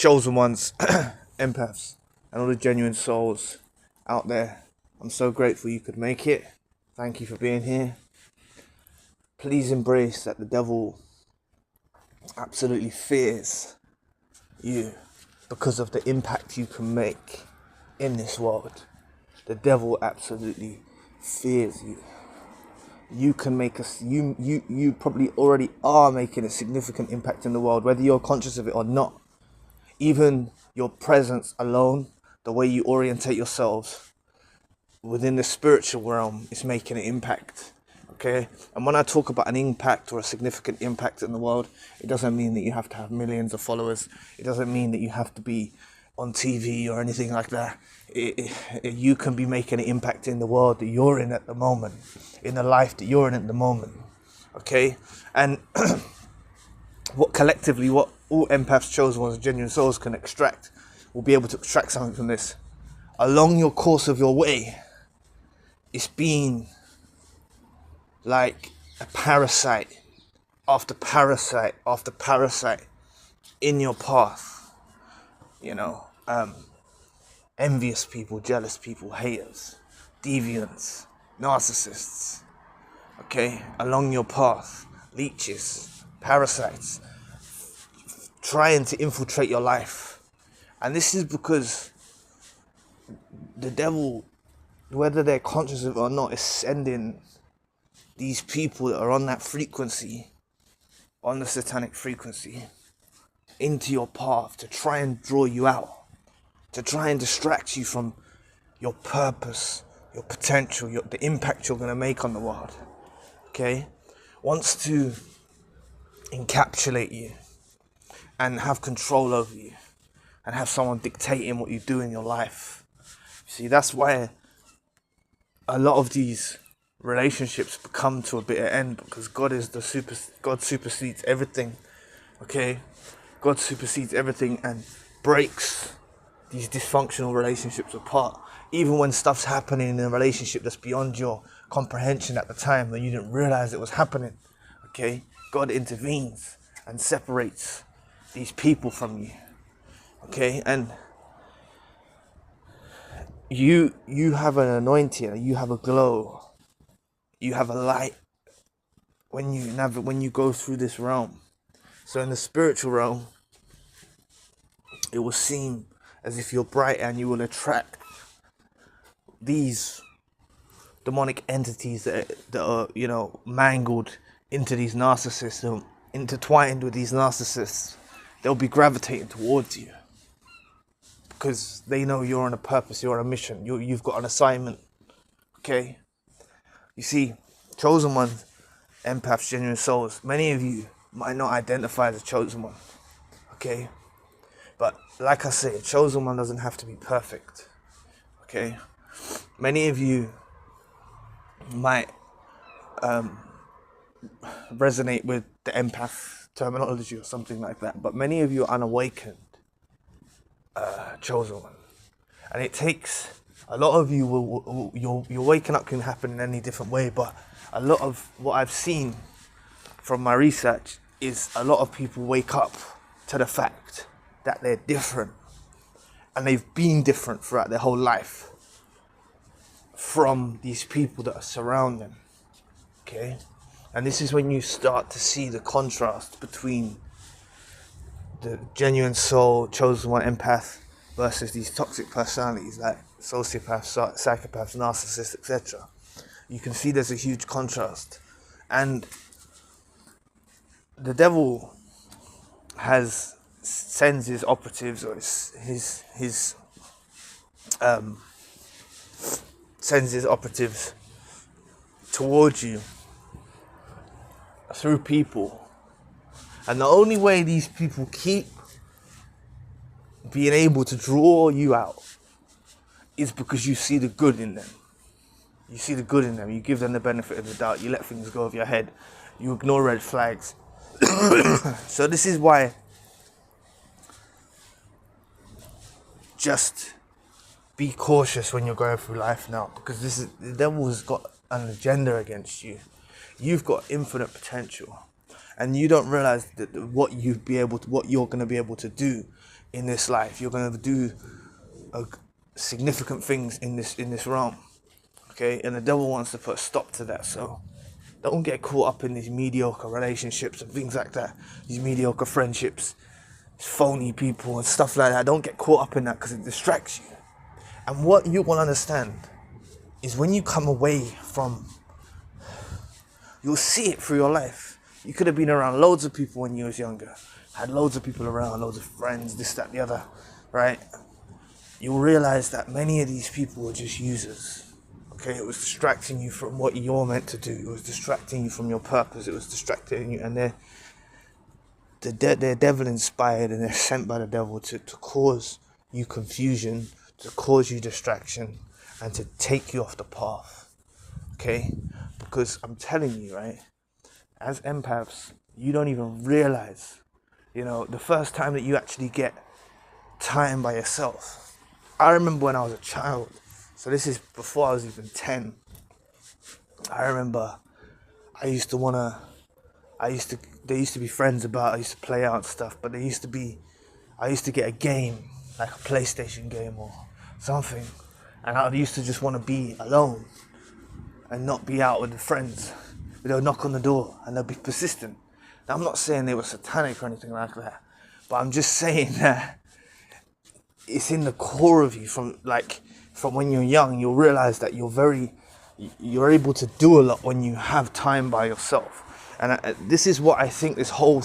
chosen ones, empaths, and all the genuine souls out there. I'm so grateful you could make it. Thank you for being here. Please embrace that the devil absolutely fears you because of the impact you can make in this world. The devil absolutely fears you. You can make you probably already are making a significant impact in the world, whether you're conscious of it or not. Even your presence alone, the way you orientate yourselves within the spiritual realm, is making an impact. Okay? And when I talk about an impact or a significant impact in the world, it doesn't mean that you have to have millions of followers. It doesn't mean that you have to be on TV or anything like that. You can be making an impact in the world that you're in at the moment, in the life that you're in at the moment. Okay? And what all empaths, chosen ones, genuine souls can extract, will be able to extract something from this. Along your course of your way, it's been like a parasite after parasite after parasite in your path. Envious people, jealous people, haters, deviants, narcissists. Okay, along your path, leeches, parasites, trying to infiltrate your life. And this is because the devil, whether they're conscious of it or not, is sending these people that are on that frequency, on the satanic frequency, into your path to try and draw you out, to try and distract you from your purpose, your potential, the impact you're going to make on the world. Okay? Wants to encapsulate you and have control over you and have someone dictating what you do in your life. See, that's why a lot of these relationships come to a bitter end, because God supersedes everything. Okay? God supersedes everything and breaks these dysfunctional relationships apart. Even when stuff's happening in a relationship that's beyond your comprehension at the time, when you didn't realize it was happening. Okay? God intervenes and separates these people from you. Okay? And you have an anointing, you have a glow, you have a light when you go through this realm. So in the spiritual realm, it will seem as if you're bright and you will attract these demonic entities that are, mangled into these narcissists, intertwined with these narcissists. They'll be gravitating towards you because they know you're on a purpose, you're on a mission, you've got an assignment. Okay? You see, chosen ones, empaths, genuine souls, many of you might not identify as a chosen one. Okay? But like I say, a chosen one doesn't have to be perfect. Okay? Many of you might resonate with the empath terminology or something like that, but many of you are unawakened chosen one. And it takes a lot of you your waking up can happen in any different way, but a lot of what I've seen from my research is a lot of people wake up to the fact that they're different, and they've been different throughout their whole life from these people that are surrounding them. Okay? And this is when you start to see the contrast between the genuine soul, chosen one, empath, versus these toxic personalities like sociopaths, psychopaths, narcissists, etc. You can see there's a huge contrast. And the devil sends his operatives, or sends his operatives towards you through people. And the only way these people keep being able to draw you out is because you see the good in them. You see the good in them. You give them the benefit of the doubt. You let things go over your head. You ignore red flags. So this is why just be cautious when you're going through life now, because the devil has got an agenda against you. You've got infinite potential, and you don't realize that what you're going to be able to do in this life. You're going to do significant things in this realm, okay? And the devil wants to put a stop to that. So don't get caught up in these mediocre relationships and things like that, these mediocre friendships, phony people and stuff like that. Don't get caught up in that, because it distracts you. And what you will understand is when you come away from, you'll see it through your life. You could have been around loads of people when you was younger, had loads of people around, loads of friends, this, that, the other, right? You'll realize that many of these people were just users. Okay, it was distracting you from what you're meant to do. It was distracting you from your purpose. It was distracting you, and they're devil inspired, and they're sent by the devil to cause you confusion, to cause you distraction, and to take you off the path. Okay, because I'm telling you, right, as empaths, you don't even realize, the first time that you actually get time by yourself. I remember when I was a child. So this is before I was even 10. I remember there used to be friends about, I used to play out and stuff, but I used to get a game, like a PlayStation game or something, and I used to just want to be alone and not be out with the friends. They'll knock on the door and they'll be persistent. Now, I'm not saying they were satanic or anything like that, but I'm just saying that it's in the core of you from when you're young. You'll realize that you're able to do a lot when you have time by yourself. And this is what I think this whole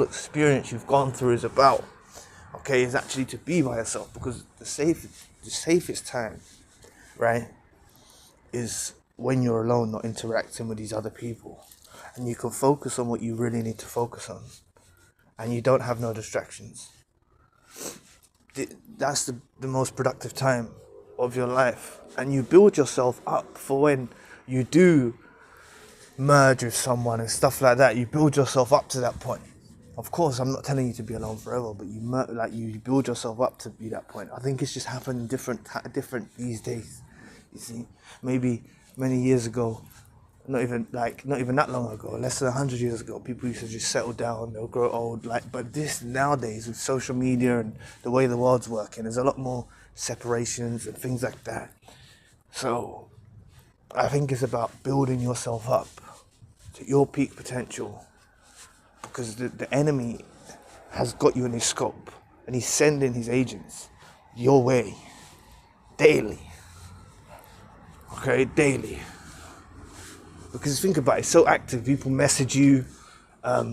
experience you've gone through is about. Okay, is actually to be by yourself, because the safest time, right, is when you're alone, not interacting with these other people, and you can focus on what you really need to focus on, and you don't have no distractions. That's the most productive time of your life, and you build yourself up for when you do merge with someone and stuff like that. You build yourself up to that point. Of course, I'm not telling you to be alone forever, but you build yourself up to be that point. I think it's just happening different these days. You see, maybe many years ago, not even that long ago, less than 100 years ago, people used to just settle down, they'll grow old. But this nowadays, with social media and the way the world's working, there's a lot more separations and things like that. So I think it's about building yourself up to your peak potential, because the enemy has got you in his scope, and he's sending his agents your way daily. Okay, daily. Because think about it, it's so active. People message you,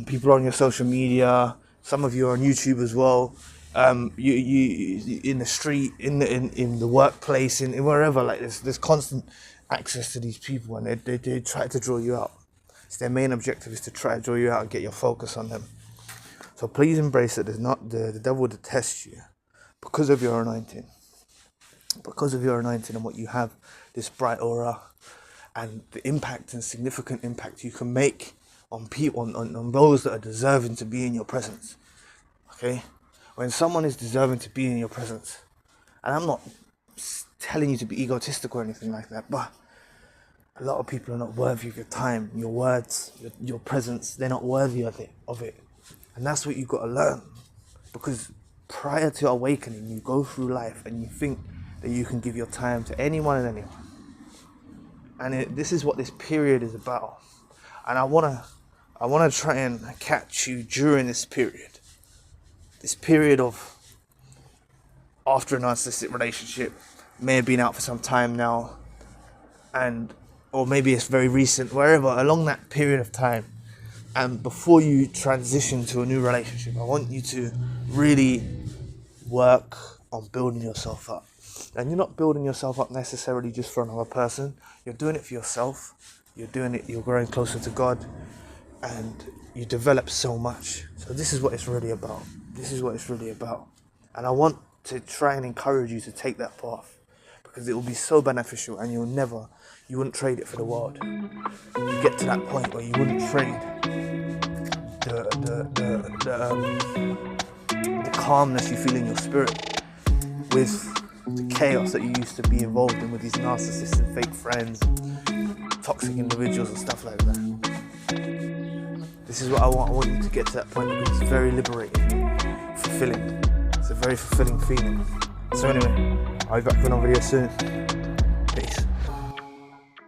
people are on your social media, some of you are on YouTube as well. You in the street, in the workplace, in wherever, there's constant access to these people, and they try to draw you out. It's their main objective, is to try to draw you out and get your focus on them. So please embrace that the devil detests you because of your anointing. Because of your anointing and what you have, this bright aura, and the impact and significant impact you can make on people, on those that are deserving to be in your presence. Okay? When someone is deserving to be in your presence, and I'm not telling you to be egotistical or anything like that, but a lot of people are not worthy of your time, your words, your presence. They're not worthy of it. And that's what you've got to learn. Because prior to awakening, you go through life and you think that you can give your time to anyone and anyone. And this is what this period is about. And I wanna try and catch you during this period. This period of after a narcissistic relationship, may have been out for some time now, or maybe it's very recent, wherever, along that period of time, and before you transition to a new relationship, I want you to really work on building yourself up. And you're not building yourself up necessarily just for another person. You're doing it for yourself. You're growing closer to God, and you develop so much. So this is what it's really about. And I want to try and encourage you to take that path, because it will be so beneficial, and you wouldn't trade it for the world. You get to that point where you wouldn't trade the calmness you feel in your spirit with the chaos that you used to be involved in with these narcissists and fake friends, toxic individuals and stuff like that. This is what I want you to get to that point, because it's very liberating, fulfilling. It's a very fulfilling feeling. So anyway, I'll be back with another video soon.